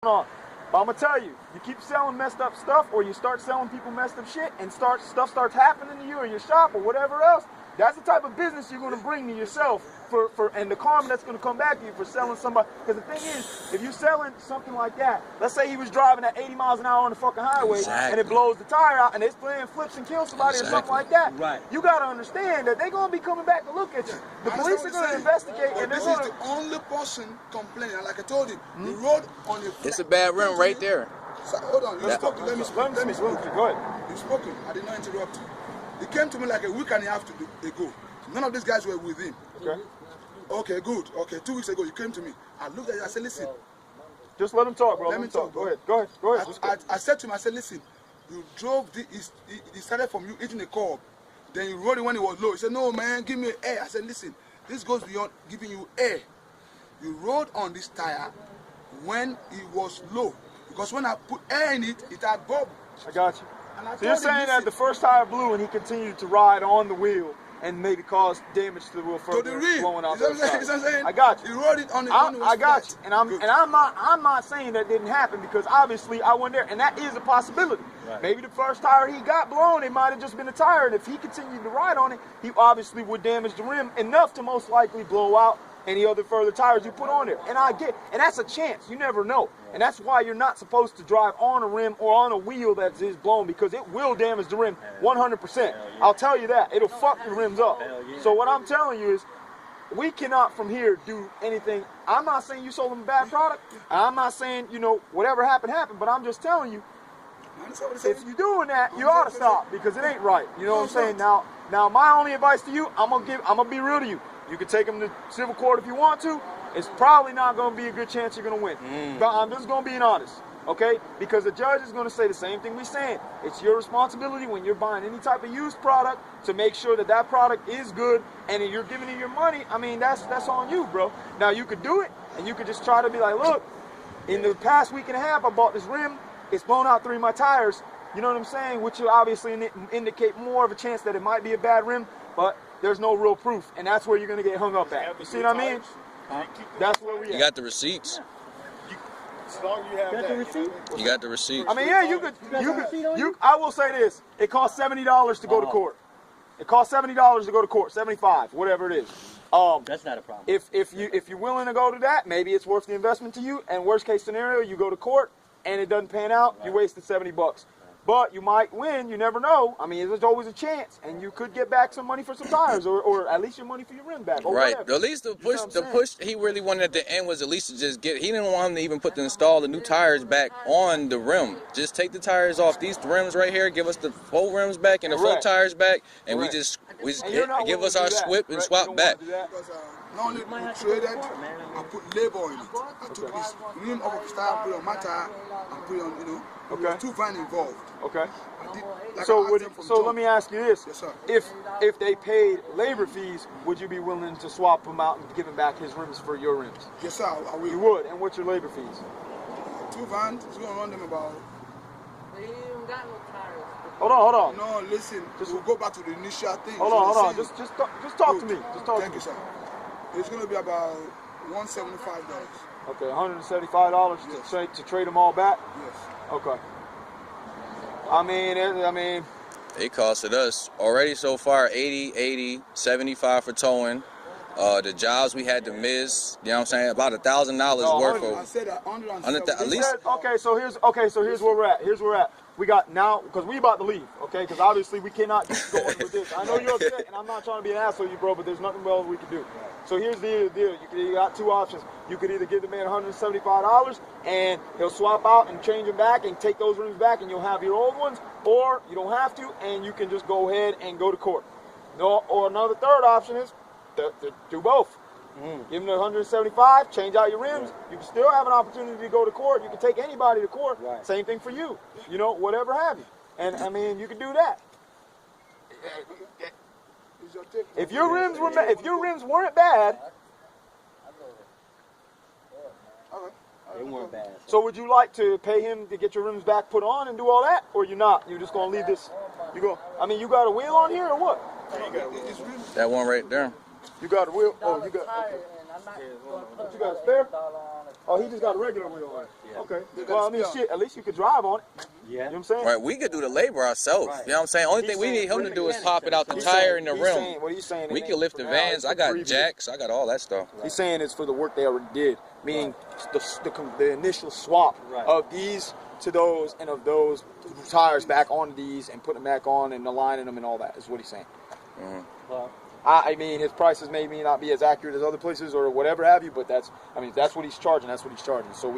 on. But I'm gonna tell you, you keep selling messed up stuff, or you start selling people messed up shit, and stuff starts happening to you or your shop or whatever else. That's the type of business you're gonna bring to yourself and the karma that's gonna come back to you for selling somebody. Because the thing is, if you're selling something like that, let's say he was driving at 80 miles an hour on the fucking highway, and it blows the tire out, and it's playing flips and kills somebody or something like that. Right. You gotta understand that they're gonna be coming back to look at you. The police are gonna investigate, and they're gonna. This is the only person complaining. Like I told him, the road on the. It's a bad rim right there. So, hold on, you spoke. Let me speak. Let me speak. Go ahead. You spoken. I did not interrupt you. He came to me like a week and a half ago. None of these guys were with him. Okay. Okay, good. Okay, 2 weeks ago, you came to me. I looked at you. I said, listen. Just let him talk, bro. Let me talk. Go ahead. Go ahead. Go ahead. I said to him, I said, listen. You drove. He started from you hitting a curb. Then you rode it when it was low. He said, no, man, give me air. I said, listen. This goes beyond giving you air. You rode on this tire when it was low. Because when I put air in it, it had bubble. I got you. So you're saying that the first tire blew and he continued to ride on the wheel and maybe cause damage to the wheel further, blowing out the side. I got you. He rode it on the I got you. And I'm not saying that didn't happen, because obviously I wasn't there, and that is a possibility. Right. Maybe the first tire he got blown, it might have just been a tire, and if he continued to ride on it, he obviously would damage the rim enough to most likely blow out any other further tires you put on there. And and that's a chance. You never know. And that's why you're not supposed to drive on a rim or on a wheel that is blown, because it will damage the rim 100%. I'll tell you that. It'll fuck the rims up. So what I'm telling you is, we cannot from here do anything. I'm not saying you sold them a bad product. I'm not saying, you know, whatever happened, but I'm just telling you, if you're doing that, you ought to stop, because it ain't right. You know what I'm saying? Now my only advice to you, I'm gonna be real to you. You can take them to civil court if you want to. It's probably not going to be a good chance you're going to win. But I'm just going to be honest, okay? Because the judge is going to say the same thing we're saying. It's your responsibility when you're buying any type of used product to make sure that that product is good, and if you're giving it your money, I mean, that's on you, bro. Now, you could do it, and you could just try to be like, look, in the past week and a half, I bought this rim. It's blown out 3 of my tires. You know what I'm saying? Which will obviously indicate more of a chance that it might be a bad rim, but there's no real proof, and that's where you're going to get hung up at. You see what I mean? That's where we at. You got the receipts. As long as you have that. You got the receipts. I mean, yeah, you could. I will say this: it costs $70 to go to court. It costs $70 to go to court, $75, whatever it is. That's not a problem. If you're willing to go to that, maybe it's worth the investment to you. And worst case scenario, you go to court and it doesn't pan out, you wasted $70. But you might win, you never know. I mean, there's always a chance, and you could get back some money for some tires, or at least your money for your rim back. Right. Whatever. At least the push he really wanted at the end was at least to just get. He didn't want him to even install the new tires back on the rim. Just take the tires off these rims right here. Give us the full rims back and the full tires back, and we just give us our swap back. Not only traded, I put labor in it. I took this rim off of the tire, put it on my tire, and put it on, you know. Okay. There were 2 vans involved. Okay. Like so let me ask you this: yes, sir. If they paid labor fees, would you be willing to swap him out and give him back his rims for your rims? Yes, sir. I will. You would. And what's your labor fees? 2 vans. It's gonna run them about. Hold on. No, listen. We'll go back to the initial thing. Hold on. Just talk to me. Thank you, sir. It's gonna be about $175. Okay, $175 to trade them all back. Yes. Okay. I mean, It costed us already so far 80, 75 for towing. The jobs we had to miss, you know what I'm saying, about $1,000 worth of. I said at least. So here's where we're at. We got now, because we about to leave, okay? Because obviously we cannot keep going with this. I know you're upset, and I'm not trying to be an asshole to you, bro, but there's nothing else we can do. So here's the deal. You got 2 options. You could either give the man $175, and he'll swap out and change them back and take those rims back, and you'll have your old ones, or you don't have to, and you can just go ahead and go to court. No, or another third option is to do both. Give him the $175, change out your rims. You can still have an opportunity to go to court. You can take anybody to court. Right. Same thing for you. You know, whatever have you. And I mean, you can do that. If your rims weren't bad, they weren't bad. So would you like to pay him to get your rims back put on and do all that, or you're not? You're just gonna leave this? I mean, you got a wheel on here or what? That one right there. You got a wheel? Oh, you got. Okay. You got a spare? Oh, he just got a regular wheel on it. Yeah. Okay. They got Well, I a mean, spare. shit, at least you could drive on it. Yeah. You know what I'm saying? Right, we could do the labor ourselves. Right. You know what I'm saying? Only He's thing we saying- need him to do is mechanic pop it out the said tire and the He's rim. saying, what he's saying, We it can ain't lift for the now, vans. it's I for got previous. jacks. I got all that stuff. He's saying it's for the work they already did, meaning the initial swap Right. of these to those and of those tires back on these and putting them back on and aligning them and all that is what he's saying. Well, I mean, his prices may not be as accurate as other places or whatever have you, but that's what he's charging. That's what he's charging. So we